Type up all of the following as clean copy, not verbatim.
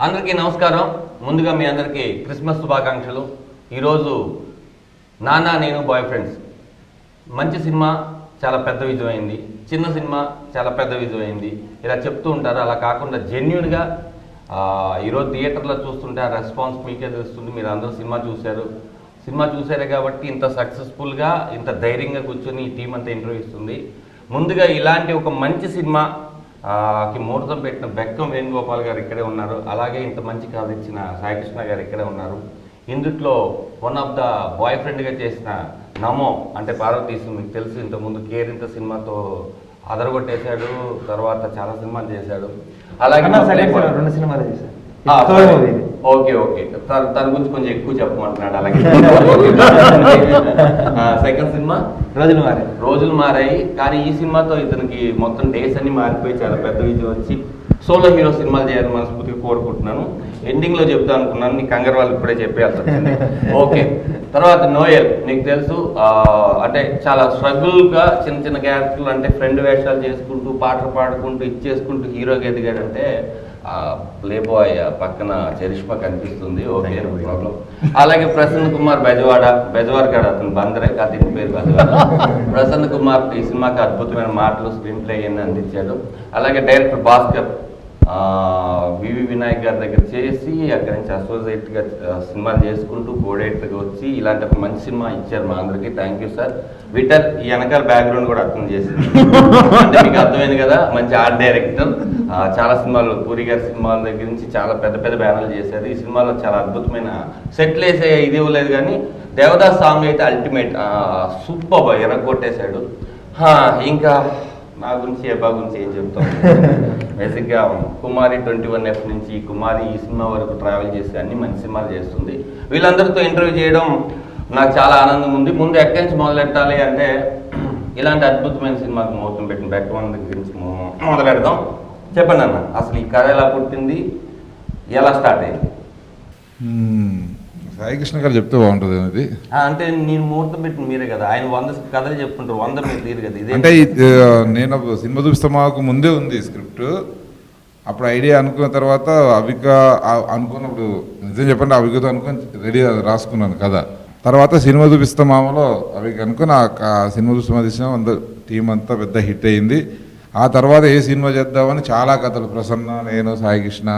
అందరికీ నమస్కారం. ముందుగా మీ అందరికీ క్రిస్మస్ శుభాకాంక్షలు. ఈరోజు నానా నేను బాయ్ ఫ్రెండ్స్ మంచి సినిమా చాలా పెద్ద విజయం అయింది, చిన్న సినిమా చాలా పెద్ద విజయం అయింది, ఇలా చెప్తూ ఉంటారు. అలా కాకుండా జెన్యూన్గా ఈరోజు థియేటర్లో చూస్తుంటే ఆ రెస్పాన్స్ మీకే తెలుస్తుంది. మీరు అందరూ సినిమా చూసారే కాబట్టి ఇంత సక్సెస్ఫుల్గా ఇంత ధైర్యంగా కూర్చొని ఈ టీం అంతా ఇంటర్వ్యూ ఇస్తుంది. ముందుగా ఇలాంటి ఒక మంచి సినిమా కి ముహూర్తం పెట్టిన బెక్కం వేణుగోపాల్ గారు ఇక్కడే ఉన్నారు. అలాగే ఇంత మంచి కథ ఇచ్చిన సాయికృష్ణ గారు ఇక్కడే ఉన్నారు. ఇందుట్లో వన్ ఆఫ్ ద బాయ్ ఫ్రెండ్గా చేసిన నమో అంటే పార్వతీసు, మీకు తెలుసు, ఇంతకుముందు కేరింత సినిమాతో అదరగొట్టేశాడు, తర్వాత చాలా సినిమాలు చేశాడు. అలాగే 2 సినిమాలు చేశాడు. ఓకే తన గురించి కొంచెం ఎక్కువ చెప్పమంటున్నాడు. అలాగే సెకండ్ సినిమా రోజులు మారాయి. కానీ ఈ సినిమాతో ఇతనికి మొత్తం డేస్ అన్ని మారిపోయి చాలా పెద్ద విజయం వచ్చి సోలో హీరో సినిమాలు చేయాలని మనస్ఫూర్తిగా కోరుకుంటున్నాను. ఎండింగ్లో చెప్తా అనుకున్నాను, నీకు కంగారు వాళ్ళు ఇప్పుడే చెప్పేయాల్సి వచ్చింది. ఓకే, తర్వాత నోయల్ నీకు తెలుసు, అంటే చాలా స్ట్రగుల్గా చిన్న చిన్న క్యారెక్టర్లు, అంటే ఫ్రెండ్ వేషాలు చేసుకుంటూ పాటలు పాడుకుంటూ ఇచ్చేసుకుంటూ హీరోగా ఎదిగాడంటే ప్లే బాయ్ పక్కన చరిష్మా కనిపిస్తుంది. Okay, problem. అలాగే ప్రసన్న కుమార్ బెజవార్ కాడ, అతను బందరే, అతని పేరు బెజవాడ. ప్రసన్న కుమార్ ఈ సినిమాకి అద్భుతమైన మాటలు, స్క్రీన్ ప్లే అన్ని అందించాడు. అలాగే డైరెక్టర్ భాస్కర్ వివి వినాయక్ గారి దగ్గర చేసి అక్కడి నుంచి అసోసియేట్గా సినిమాలు చేసుకుంటూ కోడైరెక్టర్గా వచ్చి ఇలాంటి ఒక మంచి సినిమా ఇచ్చారు మా అందరికీ. Thank you sir. విటర్ ఈ వెనకాల బ్యాక్గ్రౌండ్ కూడా అర్థం చేసింది అంటే మీకు అర్థమైంది కదా. మంచి ఆర్ట్ డైరెక్టర్, చాలా సినిమాలు, పూరి గారి సినిమాల దగ్గర నుంచి చాలా పెద్ద పెద్ద బ్యానర్లు చేశారు. ఈ సినిమాలో చాలా అద్భుతమైన సెట్లు వేసే ఇది ఇవ్వలేదు, కానీ దేవదాస్ సాంగ్ అయితే అల్టిమేట్ సూపర్ ఎరగొట్టేశాడు. ఇంకా నా గురించి ఎబ్బా గురించి ఏం చెప్తాం. బేసిక్గా కుమారి 21F నుంచి కుమారి ఈ సినిమా వరకు ట్రావెల్ చేసి అన్ని మంచి సినిమాలు చేస్తుంది. వీళ్ళందరితో ఇంటర్వ్యూ చేయడం నాకు చాలా ఆనందం ఉంది. ముందు ఎక్కడి నుంచి మొదలెట్టాలి అంటే, ఇలాంటి అద్భుతమైన సినిమాకు ముహూర్తం పెట్టిన బెక్కవన్ దగ్గర నుంచి మొదలెడదాం. చెప్పండి అన్న, అసలు ఈ కథ ఎలా పుట్టింది, ఎలా స్టార్ట్ అయింది? సాయికృష్ణ గారు చెప్తే బాగుంటుంది అనేది. అంటే నేను ముహూర్తం పెట్టిన మీరే కదా, ఆయన 100 కథలు చెప్పుకుంటారు, 100 మీరు తీరు కదా. ఇదే అంటే నేను సినిమా చూస్తే మాకు ముందే ఉంది స్క్రిప్ట్. అప్పుడు ఐడియా అనుకున్న తర్వాత అవిక అనుకున్నప్పుడు, నిజం చెప్పండి, అవికతో అనుకుని రెడీ రాసుకున్నాను కదా. తర్వాత సినిమా చూపిస్తామామలో అవిక అనుకుని ఆ సినిమా చూపిస్తామా తీసిన టీం అంతా పెద్ద హిట్ అయింది. ఆ తర్వాత ఏ సినిమా చేద్దామని చాలా కథలు, ప్రసన్న, నేను, సాయికృష్ణ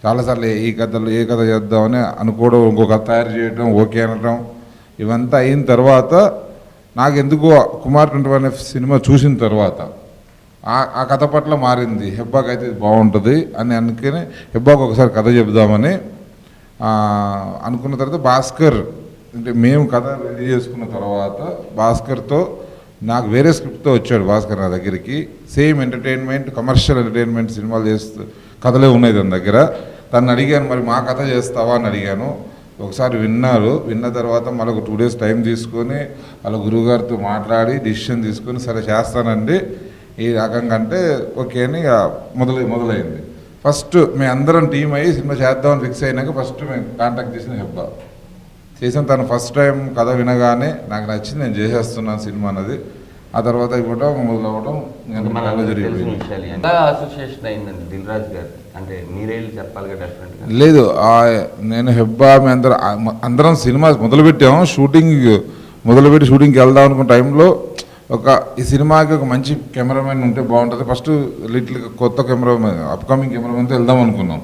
చాలాసార్లు ఏ కథ చేద్దామని అనుకోవడం, ఇంకో కథ తయారు చేయడం, ఓకే అనడం, ఇవంతా అయిన తర్వాత నాకు ఎందుకో కుమార్ 21F సినిమా చూసిన తర్వాత ఆ కథ పట్ల మారింది. హెబ్బాకి అయితే బాగుంటుంది అని అనుకుని హెబ్బాకి ఒకసారి కథ చెబుదామని అనుకున్న తర్వాత భాస్కర్, అంటే మేము కథ రెడీ చేసుకున్న తర్వాత భాస్కర్తో, నాకు వేరే స్క్రిప్ట్తో వచ్చాడు భాస్కర్ నా దగ్గరికి. సేమ్ ఎంటర్టైన్మెంట్, కమర్షియల్ ఎంటర్టైన్మెంట్ సినిమాలు చేస్తూ కథలే ఉన్నాయి తన దగ్గర. తను అడిగాను, మరి మా కథ చేస్తావా అని అడిగాను. ఒకసారి విన్న తర్వాత మళ్ళీ ఒక 2 days టైం తీసుకొని వాళ్ళ గురువుగారితో మాట్లాడి డిసిషన్ తీసుకొని సరే చేస్తానండి ఈ రకంగా అంటే ఓకే అని మొదలైంది. ఫస్ట్ మేము అందరం టీం అయ్యి సినిమా చేద్దామని ఫిక్స్ అయినాక ఫస్ట్ మేము కాంటాక్ట్ చేసిన హెబ్బా చేసాం. తను ఫస్ట్ టైం కథ వినగానే నాకు నచ్చింది, నేను చేసేస్తున్నాను సినిమా అన్నది. ఆ తర్వాత ఇవ్వడం మొదలవ్వడం అసోసియేషన్ అయిందండి దిల్ రాజు గారు, అంటే మీరే చెప్పాలి కదా. లేదు, నేను హెబ్బా అందరం సినిమా మొదలుపెట్టాము. షూటింగ్కి వెళ్దాం అనుకున్న టైంలో ఈ సినిమాకి ఒక మంచి కెమెరామెన్ ఉంటే బాగుంటుంది. ఫస్ట్ కొత్త కెమెరామెన్, అప్కమింగ్ కెమెరామెన్తో వెళ్దాం అనుకున్నాం.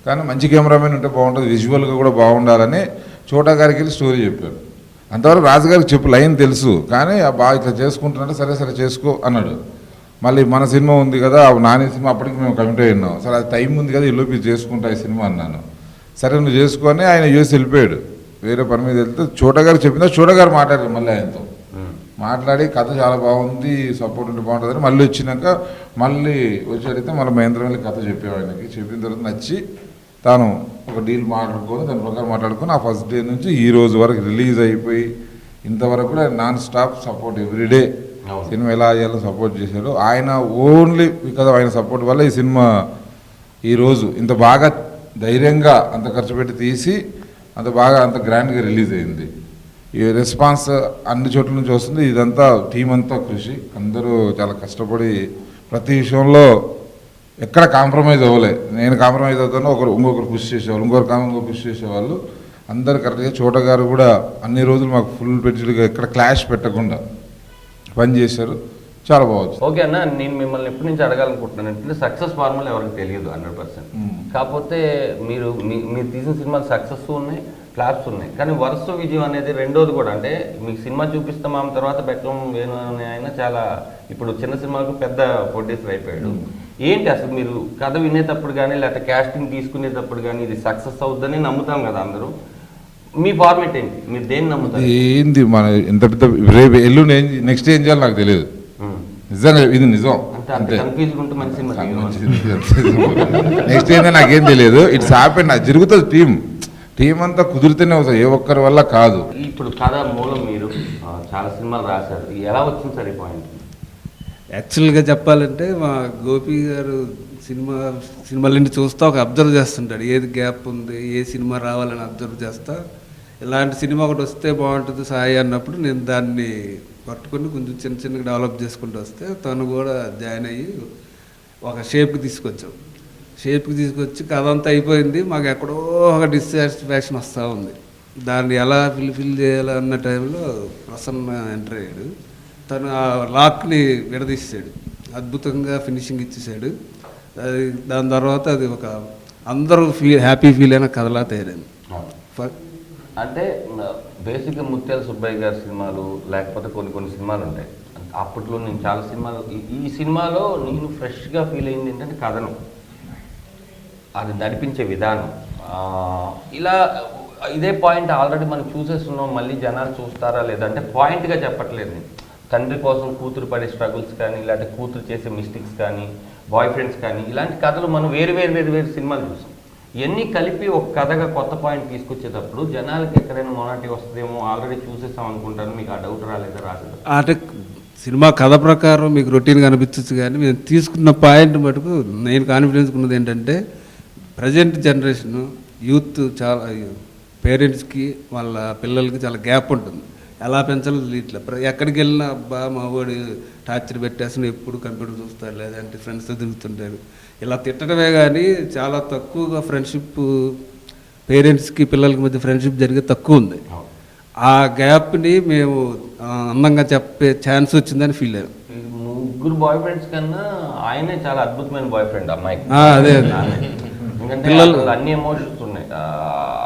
కానీ మంచి కెమెరామెన్ ఉంటే బాగుంటుంది, విజువల్గా కూడా బాగుండాలని చోటా గారికి వెళ్ళి స్టోరీ చెప్పారు. అంతవరకు రాజుగారికి చెప్పు లైన్ తెలుసు, కానీ బాగా ఇట్లా చేసుకుంటున్నట్టే సరే చేసుకో అన్నాడు. మళ్ళీ మన సినిమా ఉంది కదా, నాని సినిమా అప్పటికి మేము కమిట్ అయినాం. సరే అది టైం ఉంది కదా, ఇల్లు చేసుకుంటా ఈ సినిమా అన్నాను. సరే నువ్వు చేసుకొని ఆయన యూఎస్ వెళ్ళిపోయాడు, వేరే పని మీద వెళ్తే చోటా గారు చెప్పిందా, చోటా గారు మాట్లాడారు మళ్ళీ ఆయనతో మాట్లాడి కథ చాలా బాగుంది, సపోర్ట్ ఉంటే బాగుంటుందని మళ్ళీ వచ్చినాక మళ్ళీ వచ్చి అడిగితే మళ్ళీ మహేంద్ర వెళ్ళి కథ చెప్పావు ఆయనకి. చెప్పిన తర్వాత నచ్చి తాను ఒక డీల్ మాట్లాడుకొని దాని ప్రకారం మాట్లాడుకొని ఆ ఫస్ట్ డే నుంచి ఈ రోజు వరకు రిలీజ్ అయిపోయి ఇంతవరకు కూడా non stop support everyday cinema ఎలా చేయాలో సపోర్ట్ చేశాడు ఆయన. ఓన్లీ బికాజ్ ఆయన సపోర్ట్ వల్ల ఈ సినిమా ఈరోజు ఇంత బాగా ధైర్యంగా అంత ఖర్చు పెట్టి తీసి అంత గ్రాండ్గా రిలీజ్ అయింది. ఈ రెస్పాన్స్ అన్ని చోట్ల నుంచి వస్తుంది. ఇదంతా టీం అంతా కృషి, అందరూ చాలా కష్టపడి ప్రతి విషయంలో ఎక్కడ కాంప్రమైజ్ అవ్వలే. నేను కాంప్రమైజ్ అవుతాను, ఇంకొకరు పుష్ చేసేవాళ్ళు, ఇంకొకరు పుష్ చేసేవాళ్ళు. అందరు కరెక్ట్గా. చోట గారు కూడా అన్ని రోజులు మాకు ఫుల్ పెడ్జ్డ్గా ఎక్కడ క్లాష్ పెట్టకుండా పని చేశారు. చాలా బాగుంది. ఓకే అన్న, నేను మిమ్మల్ని ఎప్పటి నుంచి అడగాలనుకుంటున్నాను అంటే సక్సెస్ ఫార్ములా ఎవరికి తెలియదు 100%. కాకపోతే మీరు తీసిన సినిమాలు సక్సెస్ ఉన్నాయి, ఫ్లాప్స్ ఉన్నాయి, కానీ వరుస విజయం అనేది రెండోది కూడా. అంటే మీకు సినిమా చూపిస్తాం ఆమె తర్వాత బెట్లం వేణు అనే ఆయన చాలా ఇప్పుడు చిన్న సినిమాకు పెద్ద ప్రొడ్యూసర్ అయిపోయాడు. ఏంటి అసలు మీరు కథ వినేటప్పుడు కానీ లేకపోతే క్యాస్టింగ్ తీసుకునేటప్పుడు కానీ ఇది సక్సెస్ అవుతుందని నమ్ముతాం కదా అందరూ, మీ ఫార్మేట్ ఏంటి? మీరు దేన్ని నమ్ముతారు? ఏంది మన ఎంత పెద్ద రేపు ఎల్లుండి నెక్స్ట్ ఏం చేయాలి నాకు తెలియదు. నిజంగా ఇది నిజం. నెక్స్ట్ ఏంటో నాకేం తెలియదు. It's happen. నాకు జరుగుతుంది. టీం అంతా కుదిరితేనే వస్తుంది, ఏ ఒక్కరి వల్ల కాదు. ఇప్పుడు కథ మూలం మీరు చాలా సినిమాలు రాశారు, ఎలా వచ్చింది సార్ ఈ పాయింట్? యాక్చువల్గా చెప్పాలంటే మా గోపి గారు సినిమాలన్నీ చూస్తా ఒక అబ్జర్వ్ చేస్తుంటాడు. ఏది గ్యాప్ ఉంది, ఏ సినిమా రావాలని అబ్జర్వ్ చేస్తా. ఇలాంటి సినిమా ఒకటి వస్తే బాగుంటుంది సాయి అన్నప్పుడు నేను దాన్ని పట్టుకొని కొంచెం చిన్నగా డెవలప్ చేసుకుంటూ వస్తే తను కూడా జాయిన్ అయ్యి ఒక షేప్కి తీసుకొచ్చి కథ అంతా అయిపోయింది. మాకు ఎక్కడో ఒక డిస్సాటిస్ఫాక్షన్ వస్తూ ఉంది. దాన్ని ఎలా ఫిల్ చేయాలన్న టైంలో ప్రసన్న ఎంటర్ అయ్యాడు. తను ఆ లాక్ని విడదీసాడు, అద్భుతంగా ఫినిషింగ్ ఇచ్చేసాడు. అది దాని తర్వాత అది ఒక అందరూ హ్యాపీ ఫీల్ అయిన కథలా తయారైంది. అంటే బేసిక్గా ముత్యాల సుబ్బయ్య గారి సినిమాలు లేకపోతే కొన్ని సినిమాలు ఉంటాయి. అప్పట్లో నేను చాలా సినిమాలు, ఈ సినిమాలో నేను ఫ్రెష్గా ఫీల్ అయింది ఏంటంటే కథను, అది నడిపించే విధానం. ఇలా ఇదే పాయింట్ ఆల్రెడీ మనం చూసేస్తున్నాం, మళ్ళీ జనాలు చూస్తారా లేదంటే పాయింట్గా చెప్పట్లేదు నేను. తండ్రి కోసం కూతురు పడే స్ట్రగుల్స్ కానీ లేకపోతే కూతురు చేసే మిస్టేక్స్ కానీ బాయ్ ఫ్రెండ్స్ కానీ ఇలాంటి కథలు మనం వేరు సినిమాలు చూసాం. ఇవన్నీ కలిపి ఒక కథగా కొత్త పాయింట్ తీసుకొచ్చేటప్పుడు జనాలకి ఎక్కడైనా మొనాటి వస్తుందేమో, ఆల్రెడీ చూసేసాం అనుకుంటాను. మీకు ఆ డౌట్ రాలేదా? రాలేదు. అంటే సినిమా కథ ప్రకారం మీకు రొటీన్గా అనిపించచ్చు, కానీ మేము తీసుకున్న పాయింట్ మటుకు నేను కాన్ఫిడెన్స్ ఉన్నది ఏంటంటే ప్రజెంట్ జనరేషన్ యూత్ చాలా పేరెంట్స్కి వాళ్ళ పిల్లలకి చాలా గ్యాప్ ఉంటుంది. ఎలా పెంచాలి ఇట్లా ఎక్కడికి వెళ్ళినా అబ్బా మా వాడు టార్చర్ పెట్టేసిన ఎప్పుడు కంప్యూటర్ చూస్తాడు లేదంటే ఫ్రెండ్స్తో తిరుగుతుంటాడు ఇలా తిట్టడమే, కానీ చాలా తక్కువగా ఫ్రెండ్షిప్ పేరెంట్స్కి పిల్లలకి మధ్య ఫ్రెండ్షిప్ జరిగే తక్కువ ఉంది. ఆ గ్యాప్ని మేము అందంగా చెప్పే ఛాన్స్ వచ్చిందని ఫీల్ అయ్యాం. ముగ్గురు బాయ్ ఫ్రెండ్స్ కన్నా ఆయనే చాలా అద్భుతమైన బాయ్ ఫ్రెండ్ అమ్మాయికి. అదే ఎందుకంటే పిల్లలు అన్ని ఎమోషన్స్ ఉన్నాయి,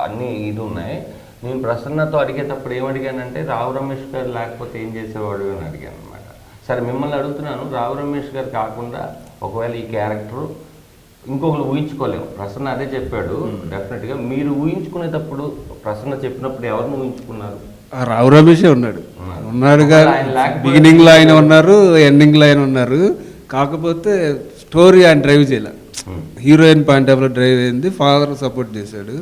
అన్ని ఇది ఉన్నాయి. నేను ప్రసన్నతో అడిగేటప్పుడు ఏమడిగానంటే రావు రమేష్ గారు లేకపోతే ఏం చేసేవాడు అని అడిగాను అనమాట. సరే మిమ్మల్ని అడుగుతున్నాను, రావు రమేష్ గారు కాకుండా ఒకవేళ ఈ క్యారెక్టర్ ఇంకొకరు ఊహించుకోలేము. ప్రసన్న అదే చెప్పాడు. డెఫినెట్గా మీరు ఊహించుకునేటప్పుడు ప్రసన్న చెప్పినప్పుడు ఎవరిని ఊహించుకున్నారు? రావు రమేషే ఉన్నాడు కానీ బిగినింగ్లో ఆయన ఉన్నారు, ఎండింగ్లో ఆయన ఉన్నారు. కాకపోతే స్టోరీ ఆయన డ్రైవ్ చేయలే, హీరోయిన్ పాయింట్ ఆఫ్ లో డ్రైవ్ అయింది. ఫాదర్ సపోర్ట్ చేశాడు.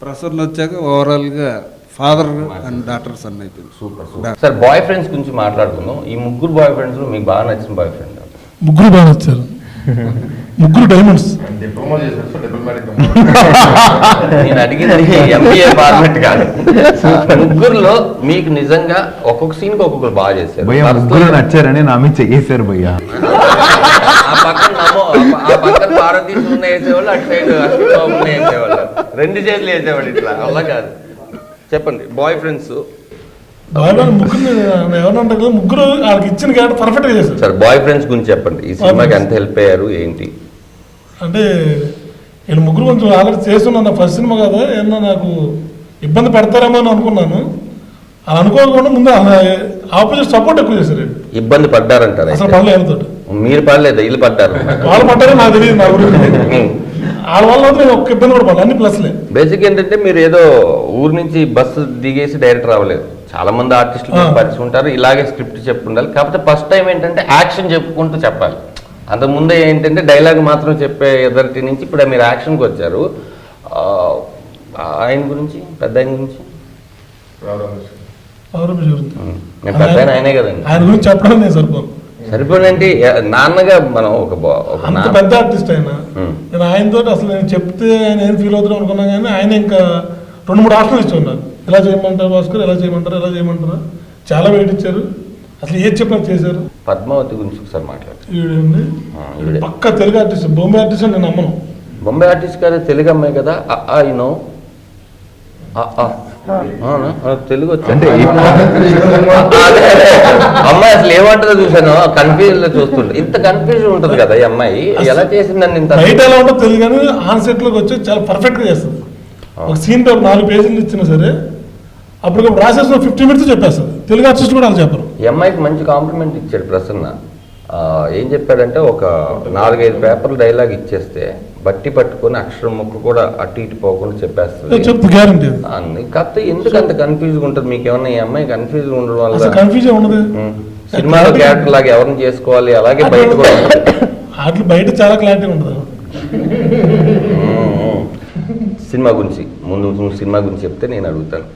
ప్రసన్న వచ్చాక ఓవరాల్గా ఫాదర్ అండ్ డాటర్ సన్ అయిపోయింది. సూపర్. సార్ బాయ్ ఫ్రెండ్స్ గురించి మాట్లాడుకుందాం. ఈ ముగ్గురు బాయ్ ఫ్రెండ్స్ మీకు బాగా నచ్చిన బాయ్ ఫ్రెండ్? ముగ్గురు బాగా నచ్చారు, ముగ్గురు డైమండ్స్. నేను అడిగింది ఎంబీఏ ఫార్మాట్ కాదు. ముగ్గురులో మీకు నిజంగా ఒక్కొక్క సీన్ కి ఒక్కొక్కరు బాగా చేశారు. ముగ్గురు నచ్చారని నా మీద చేశారు భయ్యా. ఆ పక్కన పార్వతీశ్ ఉన్న వేసేవాళ్ళు, అటు సైడ్ అశ్విన్ వేసేవాళ్ళు, రెండు చేతులు వేసేవాళ్ళు. ఇట్లా అలా కాదు. చెప్పండి బాయ్ ఫ్రెండ్స్. ముగ్గురు ముగ్గురు వాళ్ళకి ఇచ్చిన క్యారెక్టర్ పర్ఫెక్ట్ గా చేశారు. సార్ బాయ్ ఫ్రెండ్స్ గురించి చెప్పండి. ఈ సినిమాకి ఎంత హెల్ప్ అయ్యారు ఏంటి? అంటే వీళ్ళు ముగ్గురు కొంచెం ఆల్రెడీ చేస్తున్నాను. ఫస్ట్ సినిమా కదా, ఏమన్నా నాకు ఇబ్బంది పెడతారేమో అని అనుకున్నాను. అలా అనుకోకుండా ముందు ఆపోజిట్ సపోర్ట్ ఎక్కువ చేశారు. ఇబ్బంది పడ్డారంటారు? అసలు పడలేదు. మీరు పడలేదు, వీళ్ళు పడ్డారు. వాళ్ళు పడ్డారో నాకు తెలియదు, నా గురించి వాళ్ళ వల్ల నేను ఒక్క ఇబ్బంది కూడా పడలేదు, అన్ని ప్లస్లే. బేసిక్ ఏంటంటే మీరు ఏదో ఊరు నుంచి బస్సు దిగేసి డైరెక్ట్ రావలేదు. చాలా మంది ఆర్టిస్టులు పరిచయం ఉంటారు, ఇలాగే స్క్రిప్ట్ చెప్పుకుంటారు. కాకపోతే ఫస్ట్ టైం ఏంటంటే యాక్షన్ చెప్పుకుంటూ చెప్పాలి. అంతకుముందే ఏంటంటే డైలాగ్ మాత్రం చెప్పే ఎదరిటి నుంచి ఇప్పుడు మీరు యాక్షన్కి వచ్చారు. ఆయన గురించి, పెద్ద ఆయన గురించి పెద్ద ఆయనే కదండి. ఆయన గురించి చెప్పడం నేను సరిపోనంటే నాన్నగా మనం ఒక పెద్ద ఆర్టిస్ట్ ఆయన. నేను ఆయనతో అసలు నేను చెప్తే ఆయన ఏం ఫీల్ అవుతారు అనుకున్నాను, కానీ ఆయన ఇంకా 2-3 ఆప్షన్లు ఇచ్చి ఉన్నారు. ఎలా చేయమంటారు భాస్కర్, ఎలా చేయమంటారు, ఎలా చేయమంటారా, చాలా వెయిట్ ఇచ్చారు. అసలు ఏది చెప్పినా చేశారు. పద్మావతి గురించి ఒకసారి మాట్లాడు. ఈవిడండి ఈవిడే. పక్క తెలుగు ఆర్టిస్ట్, బొంబే ఆర్టిస్ట్ అని నేను నమ్మను. బొంబే ఆర్టిస్ట్ కదా, తెలుగు అమ్మాయి కదా. యూనో తెలుగు వచ్చి అమ్మాయి అసలు ఏమంటుందో చూసాను, కన్ఫ్యూజన్ లో చూస్తుంటే. ఇంత కన్ఫ్యూజన్ ఉంటుంది కదా ఈ అమ్మాయి, ఎలా చేసిందని ఇంత బయట ఎలా ఉంటుందో తెలియదు కానీ ఆన్ సెట్ లోకి వచ్చి చాలా పర్ఫెక్ట్ గా చేస్తుంది. ఒక సీన్ పేపర్ 4 పేజీలు ఇచ్చినా సరే అప్పటికప్పుడు రాసేసిన 50 minutes చెప్పేస్తుంది. తెలుగు ఆర్టిస్ట్ కూడా అలా చెప్పరు. ఈ అమ్మాయికి మంచి కాంప్లిమెంట్ ఇచ్చాడు ప్రసన్న. ఏం చెప్పాడంటే, ఒక 4-5 పేపర్లు డైలాగ్ ఇచ్చేస్తే బట్టి పట్టుకొని అక్షరం ముక్క కూడా అటు ఇటు పోకుండా చెప్పేస్తుంది చెప్తూ గ్యారంటీ. అన్ని కాకపోతే ఎందుకు అంత కన్ఫ్యూజ్ ఉంటుంది మీకు? ఏమన్నా ఈ అమ్మాయి కన్ఫ్యూజ్ ఉండడం వల్ల కన్ఫ్యూజన్ ఉండదు. సినిమాలో క్యారెక్టర్ లాగా ఎవరిని చేసుకోవాలి, అలాగే బయట కూడా వాటి బయట చాలా క్లారిటీ ఉండదు. సినిమా గురించి ముందు నువ్వు సినిమా గురించి చెప్తే నేను అడుగుతాను.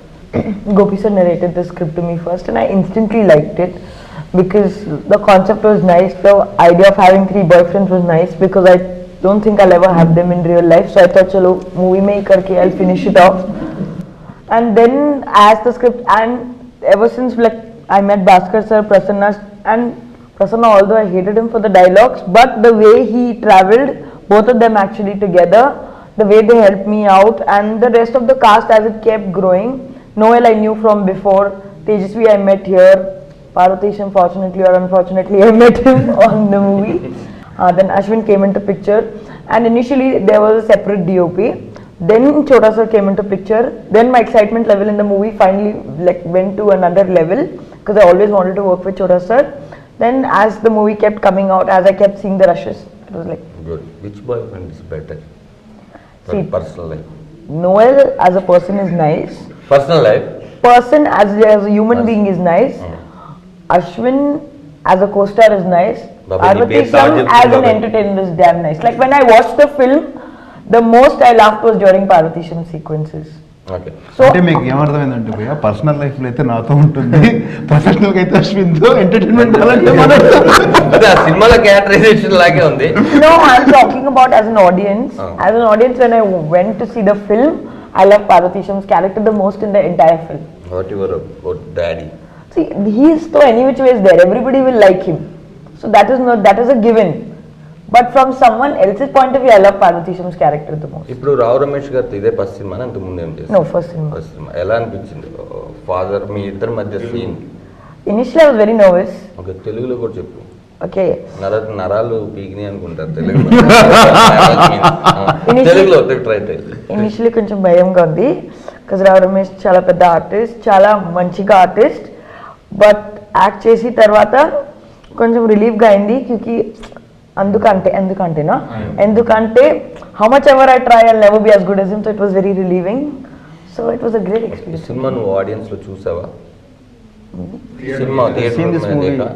Gopi sir narrated the script to me first and I instantly liked it because the concept was nice. The idea of having 3 boyfriends was nice because I don't think I'll ever have them in real life. So I thought, chalo, movie mein karke I'll finish it off. And then as the script, and ever since like I met Bhaskar sir, Prasanna, and Prasanna, although I hated him for the dialogues, but the way he traveled, both of them actually together, the way they helped me out, and the rest of the cast as it kept growing. Noel I knew from before, Tejasvi I met here, Parvatisham fortunately or unfortunately I met him on the movie. Then Ashwin came into picture, and initially there was a separate DOP. Then Chota sir came into picture. Then my excitement level in the movie finally like went to another level because I always wanted to work with Chota sir. Then as the movie kept coming out, as I kept seeing the rushes, it was like good. Which boy friend is better? See, personal life. Noel as a person is nice. Personal life. Person as a human being is nice. Ashwin as a co-star is nice. Babu, Parvatisham as an entertainer is damn nice. Like when I watched the film, the most I laughed was during Parvatisham sequences. Okay. So అంటే మీకు ఏమర్థమైందంటే భయ్య, personal life లో అయితే నాతో ఉంటుంది, professional గా అయితే అశ్విన్తో, entertainment అలాంటి అదే ఆ సినిమాలో క్యారెక్టరైజేషన్ లాగే ఉంది. no, I'm talking about as an audience. As an audience, when I went to see the film, I love Parvatisham's character the most in the entire film. What your daddy? See, he is so any which way is there. Everybody will like him. So that is a given. But from someone else's point of view, I love Parvatisham's character the most. ఇప్పుడు రావు రమేష్ గారితో ఇదే first cinema అంత ముందు ఏం చేస్తారు? No, first cinema. First cinema ఎలా అనిపించింది? Father మీ ఇద్దరి మధ్య scene. Initially, I was very nervous. Okay, తెలుగులో కూడా చెప్పు. Okay. నరాలు పీకిని అనుకుంటారు తెలుగులో. తెలుగులో ట్రై చేయండి. Initially, కొంచెం భయంగా ఉంది. Because రావు రమేష్ చాలా పెద్ద ఆర్టిస్ట్, చాలా మంచిగా ఆర్టిస్ట్. బట్ యాక్ట్ చేసి తర్వాత కొంచెం రిలీఫ్గా అయింది. క్యూకి ఎందుకంటే how much ever I try, I'll never be as good as him. So it was very relieving. So it was a great experience. Cinema నువ్వు ఆడియన్స్ లో చూసావా? Cinema theatre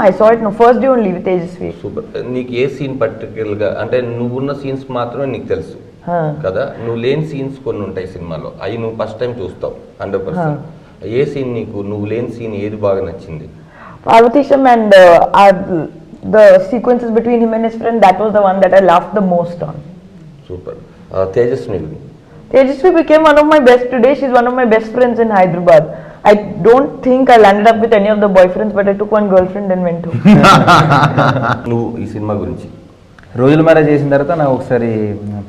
I saw it no first day only with Tejasvi. Super. నీకు ఏ scene particular గా, అంటే నువ్వున్న scenes మాత్రమే నీకు తెలుసు కదా, నువ్వు లేని సీన్స్ కొన్ని ఉంటాయి సినిమాలో, అవి నువ్వు ఫస్ట్ టైం చూస్తావు 100%. ఏ సీన్ నీకు నువ్వు లేని సీన్ ఏది బాగా నచ్చింది? Parvatisham and the sequences between him and his friend, that was the one that I laughed the most on. Super. Tejaswi became one of my best today. She's one of my best friends in Hyderabad. I don't think I landed up with any of the boyfriends, but I took one girlfriend and went to. నువ్వు ఈ cinema గురించి? రోజుల marriage చేసిన తర్వాత నాకు ఒకసారి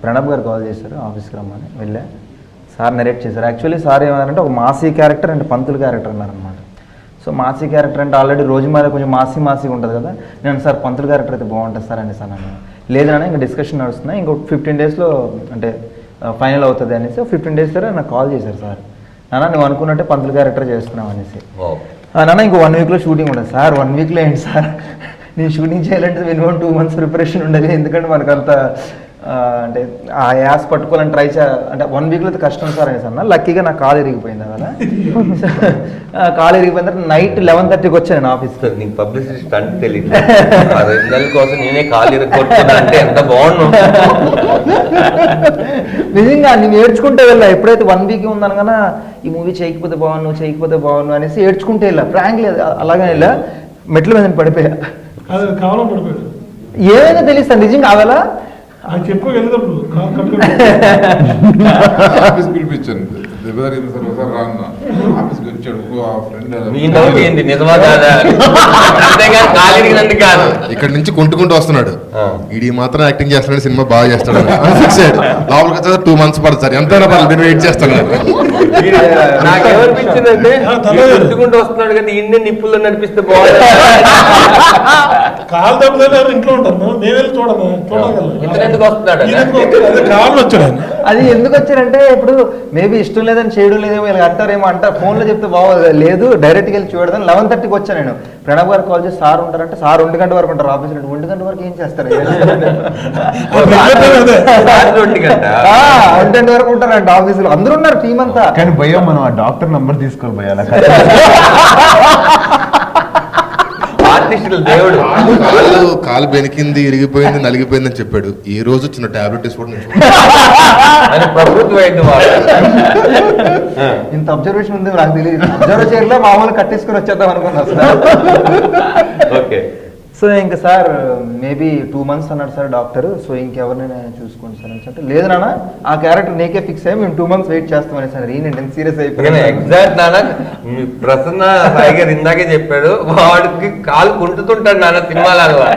ప్రణబ్ గారు call చేశారు, ఆఫీస్కి రమ్మని వెళ్ళా. సార్ నరేట్ చేశారు. యాక్చువల్లీ సార్ ఏమన్నారంటే ఒక Masih character and Pantulu character అన్నారనమాట. సో మాసీ క్యారెక్టర్ అంటే ఆల్రెడీ రోజు మ్యారేజ్ కొంచెం మాసీ ఉంటుంది కదా. నేను సార్ పంతులు క్యారెక్టర్ అయితే బాగుంటుంది సార్ అనేసి అన్నాను. లేదన్నా ఇంకా డిస్కషన్ నడుస్తున్నాయి, ఇంకొక 15 daysలో అంటే ఫైనల్ అవుతుంది అనేసి 15 days తర్వాత నాకు కాల్ చేశారు సార్. నాన్న నువ్వు అనుకున్నట్టే పంతులు క్యారెక్టర్ చేస్తున్నావు అనేసి. నాన్న ఇంకో 1 weekలో షూటింగ్ ఉంటుంది సార్. 1 weekలో ఏంటి సార్, నేను షూటింగ్ చేయాలంటే మినిమం 2 months ప్రిపరేషన్ ఉండాలి. ఎందుకంటే మనకంత అంటే ఆ యాస్ పట్టుకోవాలని ట్రై అంటే 1 weekలో అయితే కష్టం సార్ అనేసి అన్న. లక్కీగా నాకు కాలు ఇరిగిపోయింది కదా. కాలు ఇరిగిపోయిన తర్వాత నైట్ 11:30కి వచ్చాను నేను ఆఫీస్కి. నీకు పబ్లిసిటీ స్టంట్ తెలియదు. 2 నెలల కోసం నేనే కాలు ఇరగొట్టుకున్నా అంటే ఎంత బాగుండు. నిజంగా నేను ఏడ్చుకుంటే వెళ్ళా. ఎప్పుడైతే 1 week ఉందనగానే ఈ మూవీ చేయకపోతే బాగున్నాను అనేసి ఏడ్చుకుంటే వెళ్ళా. ఫ్రాంక్ లేదు, అలాగే వెళ్ళా. మెట్ల మీద పడిపోయా. అది కావాలని పడిపోయాడు. ఏమైనా తెలుస్తా నిజంగా అవేలా అది చెప్పుకు వెళ్ళేటప్పుడు ఆఫీస్ పిలిపించాను. రవిదారి సార్ ఒకసారి రా అన్న ఆఫీస్కి వచ్చాడు ఆ ఫ్రెండ్ మీ డౌట్ ఏంది నిజమా కాదా అంతేగాని ఖాళీ కాదు. ఇక్కడ నుంచి కొంటుకుంటూ వస్తున్నాడు, ఇది మాత్రం యాక్టింగ్ చేస్తున్నాడు, సినిమా బాగా చేస్తాడు ఫిక్స్ అయ్యాడు. లోపలికి వచ్చేది 2 months పడుతుంది సార్, ఎంతైనా పర్లేదు నేను వెయిట్ చేస్తాను. నాకేమనిపించిందంటే కొట్టుకుంటూ వస్తున్నాడు కానీ ఇన్ని నిప్పుల్లో నడిపిస్తే బాగుంది. కాలు దెబ్బ ఇంట్లో ఉంటాను, నేను వెళ్ళి ఇతను ఎందుకు వస్తున్నాడు కాళ్ళు వచ్చాడు ఆయన. అది ఎందుకు వచ్చారంటే ఇప్పుడు మేబీ ఇష్టం లేదని చేయడం లేదేమో ఇలా అంటారేమో అంటారు, ఫోన్లో చెప్తే బాగోదు, లేదు డైరెక్ట్గా వెళ్ళి చూడదని 11:30కి వచ్చాను నేను. ప్రణబ్ గారు కాల్ చేసి సార్ ఉంటారంటే సార్ 1 గంట వరకు ఉంటారు ఆఫీస్లో. 1 గంట వరకు ఏం చేస్తారు? 1 గంట వరకు ఉంటారంట ఆఫీసులో, అందరూ ఉన్నారు టీం అంతా. కానీ భయం మనం ఆ డాక్టర్ నంబర్ తీసుకోవాలి భయాల ఆర్టిస్టులు దేవుడు. కాలు బెనికింది, ఇరిగిపోయింది, నలిగిపోయింది అని చెప్పాడు. ఈ రోజు చిన్న టాబ్లెట్ తీసుకోవడం ప్రభుత్వ వైద్యం ఇంత అబ్జర్వేషన్ ఉంది నాకు తెలియదు. అబ్జర్వ్ చేయలో మామూలు కట్టేసుకుని వచ్చేద్దాం అనుకున్నా సార్. ఓకే. సో ఇంకా సార్ మేబీ 2 months అన్నాడు సార్ డాక్టర్. సో ఇంకెవరినైనా చూసుకోండి సార్ అని అంటే, లేదు నాన్న ఆ క్యారెక్టర్ నీకే ఫిక్స్ అయ్యి మేము 2 months వెయిట్ చేస్తామని సార్. ఈయన సీరియస్ అయిపోయింది. ఎగ్జాక్ట్ నాన్న, మీ ప్రసన్న సాయి గారు ఇందాకే చెప్పాడు, వాడికి కాలు కుంటుతుంటాడు నాన్న సినిమాలాగా.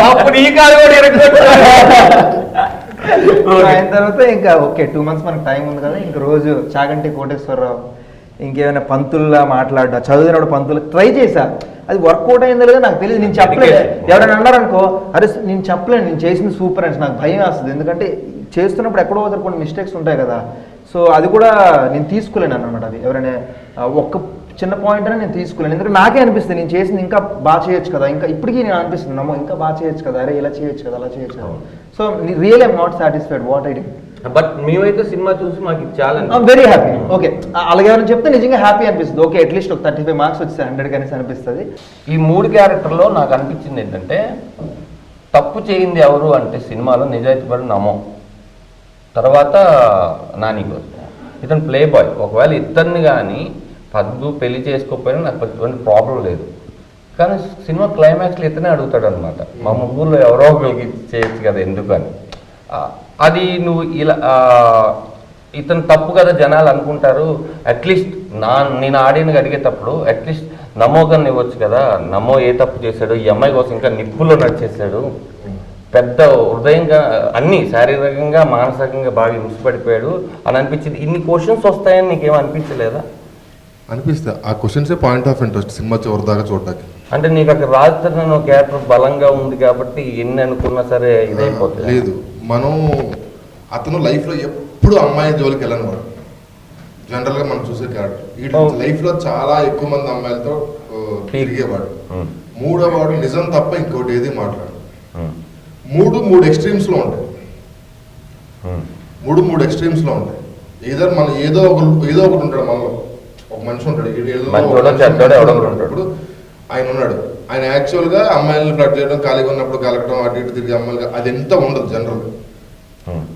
అప్పుడు ఈ కాలు కూడా అయిన తర్వాత ఇంకా ఓకే 2 months మనకు టైం ఉంది కదా, ఇంక రోజు చాగంటి కోటేశ్వరరావు ఇంకేమైనా పంతుల్లా మాట్లాడ్డా, చదివినప్పుడు పంతులు ట్రై చేశా. అది వర్కౌట్ అయిందో లేదో నాకు తెలియదు, నేను చెప్పలేదు. ఎవరైనా అన్నారనుకో, అరే నేను చెప్పలేను నేను చేసింది సూపర్ అని, నాకు భయం వస్తుంది. ఎందుకంటే చేస్తున్నప్పుడు ఎక్కడో ఒకరు కొన్ని మిస్టేక్స్ ఉంటాయి కదా. సో అది కూడా నేను తీసుకోలేను అన్నమాట. అది ఎవరైనా ఒక్క చిన్న పాయింట్ అని నేను తీసుకోలేను. ఎందుకంటే నాకే అనిపిస్తుంది నేను చేసింది ఇంకా బాగా చేయొచ్చు కదా, ఇంకా ఇప్పటికీ నేను అనిపిస్తుంది నమ్మో ఇంకా బాగా చేయొచ్చు కదా, అరే ఇలా చేయొచ్చు కదా, అలా చేయొచ్చు కదా. So real I'm not satisfied what I did. But మేమైతే సినిమా చూసి మాకు చాలా వెరీ హ్యాపీ. ఓకే అలాగే ఎవరైనా చెప్తే నిజంగా హ్యాపీ అనిపిస్తుంది. ఓకే అట్లీస్ట్ ఒక 35 marks వచ్చి 100 కనేసి అనిపిస్తుంది. ఈ 3 క్యారెక్టర్లో నాకు అనిపించింది ఏంటంటే, తప్పు చేయింది ఎవరు అంటే సినిమాలో నిజాయితీపడి నమ్మం, తర్వాత నాని గారు ఇతను ప్లే బాయ్. ఒకవేళ ఇతన్ని కానీ పద్దు పెళ్లి చేసుకోకపోయినా నాకు ఎటువంటి ప్రాబ్లం లేదు. కానీ సినిమా క్లైమాక్స్లో ఇతనే అడుగుతాడు అనమాట, మా ముగ్గురులో ఎవరో ఒకరికి చేయొచ్చు కదా ఎందుకు అని. అది నువ్వు ఇలా ఇతను తప్పు కదా జనాలు అనుకుంటారు, అట్లీస్ట్ నేను ఆడియన్గా అడిగేటప్పుడు అట్లీస్ట్ నమ్మోగాన్ని ఇవ్వచ్చు కదా, నమ్మో ఏ తప్పు చేశాడు, ఈ అమ్మాయి కోసం ఇంకా నిప్పుల్లో నడిచేసాడు, పెద్ద హృదయంగా అన్ని శారీరకంగా మానసికంగా బాగా హింసపడిపోయాడు అని అనిపించింది. ఇన్ని క్వశ్చన్స్ వస్తాయని నీకేం అనిపించలేదా? అనిపిస్తా. ఆ క్వశ్చన్సే పాయింట్ ఆఫ్ ఇంట్రెస్ట్ సినిమా చివరి దాకా చూడడానికి. అంటే నీకు అక్కడ రాజధాని క్యారెక్టర్ బలంగా ఉంది కాబట్టి ఎన్ని అనుకున్నా సరే ఇదైపోతుంది. లేదు, మనం అతను లైఫ్లో ఎప్పుడు అమ్మాయి జోలికి వెళ్ళను వాడు. జనరల్గా మనం చూసే క్యారెక్టర్ ఈ లైఫ్లో చాలా ఎక్కువ మంది అమ్మాయిలతో తిరిగేవాడు. 3వ వాడు నిజం తప్ప ఇంకోటి ఏది మాట్లాడు. 3 ఎక్స్ట్రీమ్స్లో ఉంటాయి. 3 ఎక్స్ట్రీమ్స్లో ఉంటాయి. ఏదర్ మనం ఏదో ఒకటి ఉంటాడు, మనలో ఒక మనిషి ఉంటాడు, ఇప్పుడు ఆయన ఉన్నాడు, ఆయన యాక్చువల్గా అమ్మాయిలను ఫ్లడ్ చేయడం, ఖాళీగా ఉన్నప్పుడు కలగడం, అటు ఇటు తిరిగి అమ్మాయిలుగా అది ఎంత ఉండదు జనరల్గా.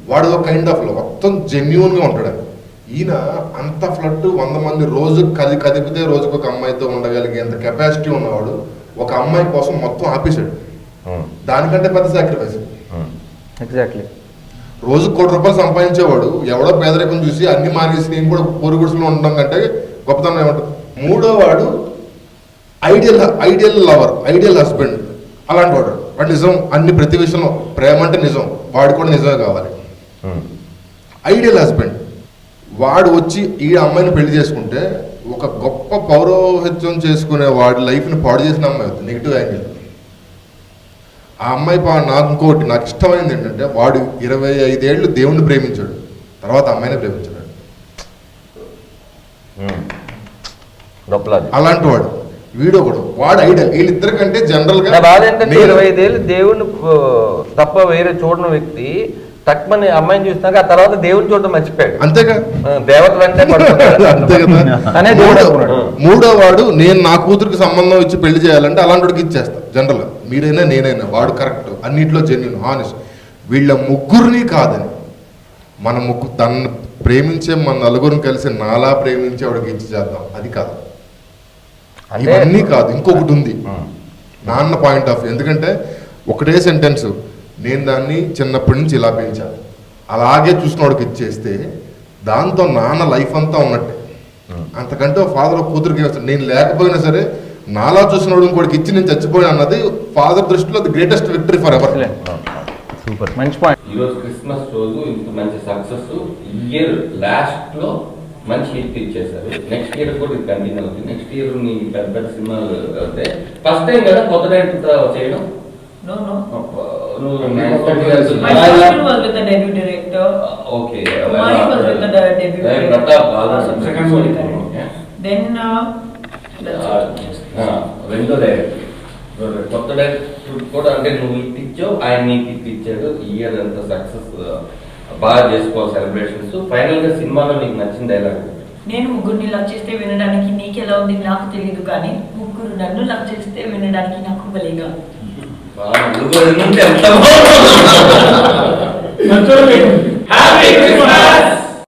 వాడు ఒక కైండ్ ఆఫ్ మొత్తం జెన్యూన్గా ఉంటాడు. ఈయన అంత ఫ్లడ్ 100 మంది రోజు కదిపితే రోజుకు ఒక అమ్మాయితో ఉండగలిగే అంత కెపాసిటీ ఉన్నవాడు ఒక అమ్మాయి కోసం మొత్తం ఆపేశాడు. దానికంటే పెద్ద సాక్రిఫైస్. ఎగ్జాక్ట్లీ. రోజు ₹1 సంపాదించేవాడు ఎవడో పేదరికం చూసి అన్ని మానేసి నేను కూడా పొరుగు గుడిసెలో ఉండడం కంటే గొప్పతనం ఏమంటారు. 3వ వాడు ఐడియల్ లవర్, ఐడియల్ హస్బెండ్, అలాంటి వాడు. వాడు నిజం అన్ని ప్రతి విషయంలో ప్రేమ అంటే నిజం, వాడు కూడా నిజమే కావాలి. ఐడియల్ హస్బెండ్ వాడు వచ్చి ఈ అమ్మాయిని పెళ్లి చేసుకుంటే ఒక గొప్ప పౌరోహిత్యం చేసుకునే వాడి లైఫ్ని పాడు చేసిన అమ్మాయి అవుతుంది. Negative angle. ఆ అమ్మాయి నాకు ఇంకోటి నాకు ఇష్టమైంది ఏంటంటే వాడు 25 ఏళ్ళు దేవుణ్ణి ప్రేమించాడు, తర్వాత అమ్మాయిని ప్రేమించాడు. అలాంటి వాడు వీడు ఒకడు. వాడు ఐడియల్. వీళ్ళిద్దరికంటే జనరల్ గా 25 ఏళ్ళు దేవుణ్ణి తప్ప వేరే చూడని వ్యక్తి తక్కువని అమ్మాయిని చూసినాక ఆ తర్వాత దేవుని చూడడం మర్చిపోయాడు. అంతేగా, దేవతలు అంటే అంతే కదా. 3వ వాడు నేను నా కూతురికి సంబంధం ఇచ్చి పెళ్లి చేయాలంటే అలాంటి వాడికి ఇచ్చేస్తా. జనరల్ గా మీరైనా నేనైనా వాడు కరెక్ట్, అన్నిట్లో జెన్యూన్, హానెస్ట్. వీళ్ళ ముగ్గురిని కాదని మన తను ప్రేమించే మన నలుగురిని కలిసి నాలా ప్రేమించే వాడికి ఇచ్చి చేద్దాం, అది కాదు. ఇవన్నీ కాదు, ఇంకొకటి ఉంది నాన్న పాయింట్ ఆఫ్ వ్యూ. ఎందుకంటే ఒకటే సెంటెన్స్, నేను దాన్ని చిన్నప్పటి నుంచి ఇలా పెంచాను, అలాగే చూసినోడికి ఇచ్చేస్తే దాంతో నాన్న లైఫ్ అంతా ఉన్నట్టే. అంతకంటే ఫాదర్ కూతురికి వస్తాడు. నేను లేకపోయినా సరే నాలా చూసినోడు ఇంకోటికి ఇచ్చి నేను చచ్చిపోయాను అన్నది ఫాదర్ దృష్టిలో the greatest victory for ever. Super, మంచి పాయింట్. ఈరోజు క్రిస్మస్ రోజు ఇంత మంచి సక్సెస్, ఇయర్ లాస్ట్ లో మంచి హిట్ ఇచ్చేసారు. నెక్స్ట్ ఇయర్ కూడా ఇది కంటిన్యూ అవుతుంది. నెక్స్ట్ ఇయర్ నీ పెద్ద పెద్ద సినిమాలు అవుతాయి. ఫస్ట్ టైం కదా కొత్త డైరెక్టర్తో చేయడం? No, no. నువ్వు My first film was with the debut director. Okay. Mine was with the debut director. Pratap second movie. Then రెండో డైరెక్టర్, కొత్త డైరెక్టర్ కూడా అంటే నువ్వు హిట్ ఇచ్చావు, ఆయన నీకు హిట్ ఇచ్చాడు. ఇయర్ అంతా సక్సెస్ బాగా చేసుకోవాలి సెలబ్రేషన్స్. ఫైనల్ గా సినిమాలో నీకు నచ్చిన డైలాగ్? నేను ముగ్గురిని లవ్ చేస్తే వినడానికి నీకు ఎలా ఉంది నాకు తెలియదు, కానీ ముగ్గురు నన్ను లవ్ చేస్తే వినడానికి నాకు భలేగా. ఎంత